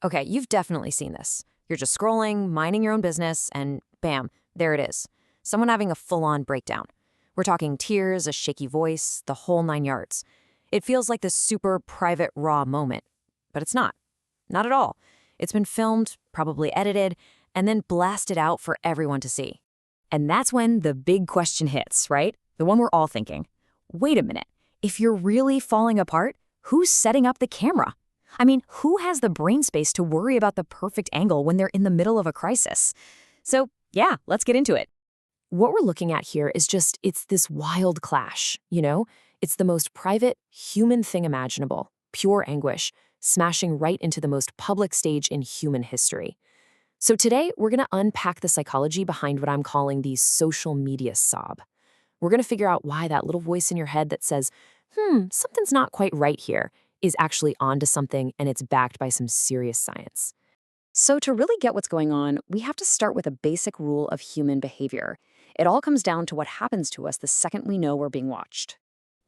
Okay, you've definitely seen this. You're just scrolling, minding your own business, and bam, there it is. Someone having a full-on breakdown. We're talking tears, a shaky voice, the whole 9 yards. It feels like this super private, raw moment. But it's not. Not at all. It's been filmed, probably edited, and then blasted out for everyone to see. And that's when the big question hits, right? The one we're all thinking. Wait a minute. If you're really falling apart, who's setting up the camera? I mean, who has the brain space to worry about the perfect angle when they're in the middle of a crisis? So, yeah, let's get into it. What we're looking at here is it's this wild clash, you know? It's the most private, human thing imaginable, pure anguish, smashing right into the most public stage in human history. So today, we're going to unpack the psychology behind what I'm calling the social media sob. We're going to figure out why that little voice in your head that says, something's not quite right here, is actually onto something and it's backed by some serious science. So to really get what's going on, we have to start with a basic rule of human behavior. It all comes down to what happens to us the second we know we're being watched.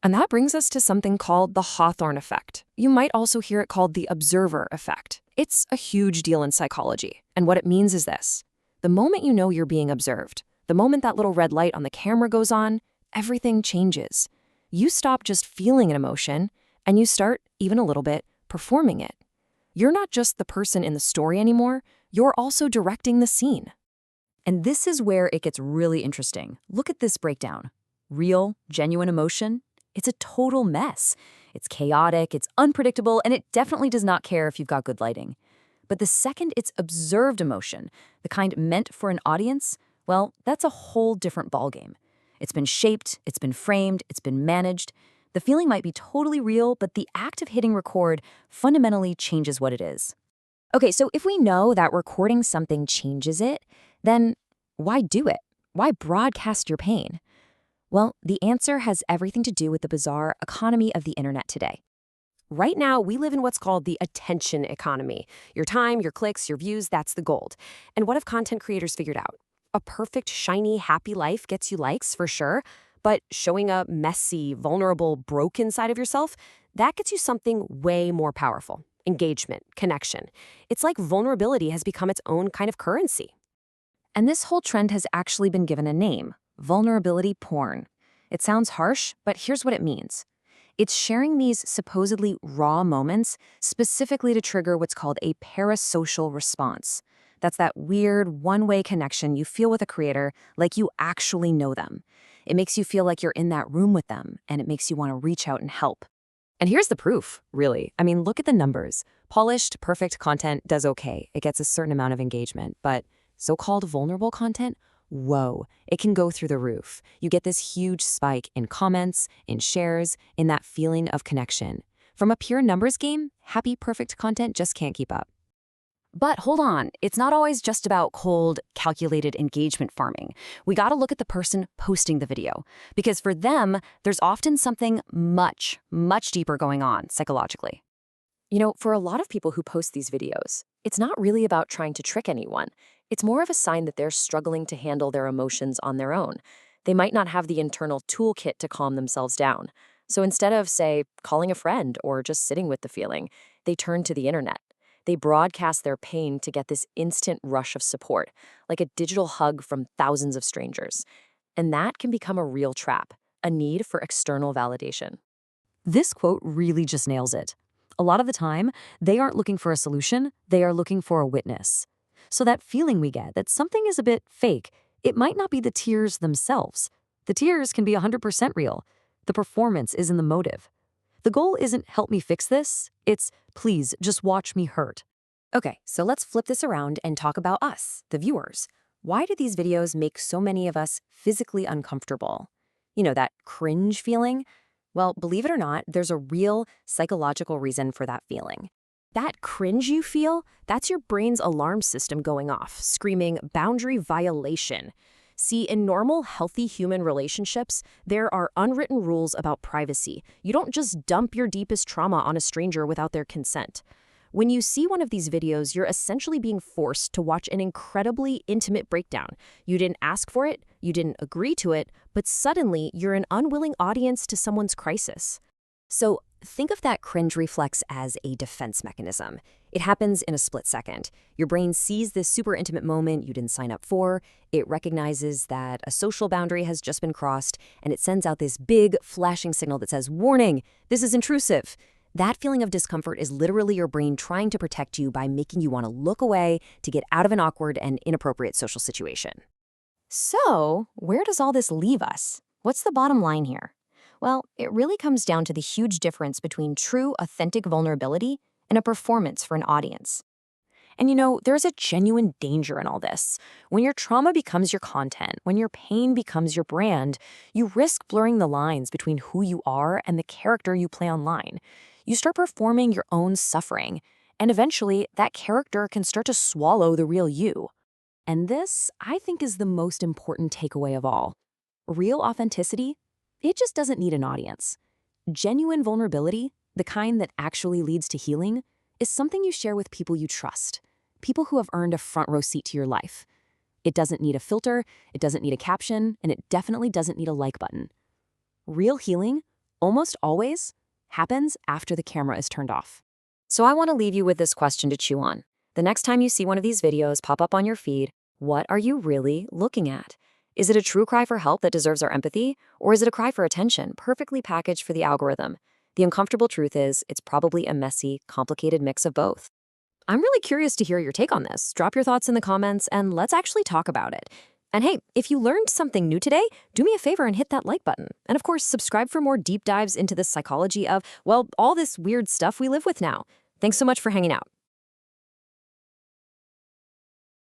And that brings us to something called the Hawthorne effect. You might also hear it called the observer effect. It's a huge deal in psychology. And what it means is this. The moment you know you're being observed, the moment that little red light on the camera goes on, everything changes. You stop just feeling an emotion, and you start, even a little bit, performing it. You're not just the person in the story anymore, you're also directing the scene. And this is where it gets really interesting. Look at this breakdown. Real, genuine emotion. It's a total mess. It's chaotic, it's unpredictable, and it definitely does not care if you've got good lighting. But the second it's observed emotion, the kind meant for an audience, well, that's a whole different ballgame. It's been shaped, it's been framed, it's been managed. The feeling might be totally real, but the act of hitting record fundamentally changes what it is. Okay, so if we know that recording something changes it, then why do it? Why broadcast your pain? Well, the answer has everything to do with the bizarre economy of the internet today. Right now, we live in what's called the attention economy. Your time, your clicks, your views, that's the gold. And what have content creators figured out? A perfect, shiny, happy life gets you likes, for sure, but showing a messy, vulnerable, broken side of yourself, that gets you something way more powerful. Engagement, connection. It's like vulnerability has become its own kind of currency. And this whole trend has actually been given a name, vulnerability porn. It sounds harsh, but here's what it means. It's sharing these supposedly raw moments specifically to trigger what's called a parasocial response. That's that weird one-way connection you feel with a creator like you actually know them. It makes you feel like you're in that room with them, and it makes you want to reach out and help. And here's the proof, really. I mean, look at the numbers. Polished, perfect content does okay. It gets a certain amount of engagement, but so-called vulnerable content, whoa, it can go through the roof. You get this huge spike in comments, in shares, in that feeling of connection. From a pure numbers game, happy, perfect content just can't keep up. But hold on, it's not always just about cold, calculated engagement farming. We gotta look at the person posting the video, because for them, there's often something much, much deeper going on psychologically. You know, for a lot of people who post these videos, it's not really about trying to trick anyone. It's more of a sign that they're struggling to handle their emotions on their own. They might not have the internal toolkit to calm themselves down. So instead of, say, calling a friend or just sitting with the feeling, they turn to the internet. They broadcast their pain to get this instant rush of support, like a digital hug from thousands of strangers. And that can become a real trap, a need for external validation. This quote really just nails it. A lot of the time, they aren't looking for a solution, they are looking for a witness. So that feeling we get that something is a bit fake, it might not be the tears themselves. The tears can be 100% real. The performance is in the motive. The goal isn't help me fix this, it's please just watch me hurt. Okay, so let's flip this around and talk about us, the viewers. Why do these videos make so many of us physically uncomfortable? You know, that cringe feeling? Well, believe it or not, there's a real psychological reason for that feeling. That cringe you feel, that's your brain's alarm system going off, screaming boundary violation. See, in normal, healthy human relationships, there are unwritten rules about privacy. You don't just dump your deepest trauma on a stranger without their consent. When you see one of these videos, you're essentially being forced to watch an incredibly intimate breakdown. You didn't ask for it, you didn't agree to it, but suddenly you're an unwilling audience to someone's crisis. So Think of that cringe reflex as a defense mechanism. It happens in a split second. Your brain sees this super intimate moment you didn't sign up for. It recognizes that a social boundary has just been crossed, and it sends out this big flashing signal that says, "Warning, this is intrusive." That feeling of discomfort is literally your brain trying to protect you by making you want to look away to get out of an awkward and inappropriate social situation. So, where does all this leave us? What's the bottom line here? Well, it really comes down to the huge difference between true, authentic vulnerability and a performance for an audience. And there's a genuine danger in all this. When your trauma becomes your content, when your pain becomes your brand, you risk blurring the lines between who you are and the character you play online. You start performing your own suffering, and eventually that character can start to swallow the real you. And this, I think, is the most important takeaway of all. Real authenticity, it just doesn't need an audience. Genuine vulnerability, the kind that actually leads to healing, is something you share with people you trust, people who have earned a front row seat to your life. It doesn't need a filter, it doesn't need a caption, and it definitely doesn't need a like button. Real healing, almost always, happens after the camera is turned off. So I want to leave you with this question to chew on. The next time you see one of these videos pop up on your feed, what are you really looking at? Is it a true cry for help that deserves our empathy? Or is it a cry for attention, perfectly packaged for the algorithm? The uncomfortable truth is, it's probably a messy, complicated mix of both. I'm really curious to hear your take on this. Drop your thoughts in the comments, and let's actually talk about it. And hey, if you learned something new today, do me a favor and hit that like button. And of course, subscribe for more deep dives into the psychology of, well, all this weird stuff we live with now. Thanks so much for hanging out.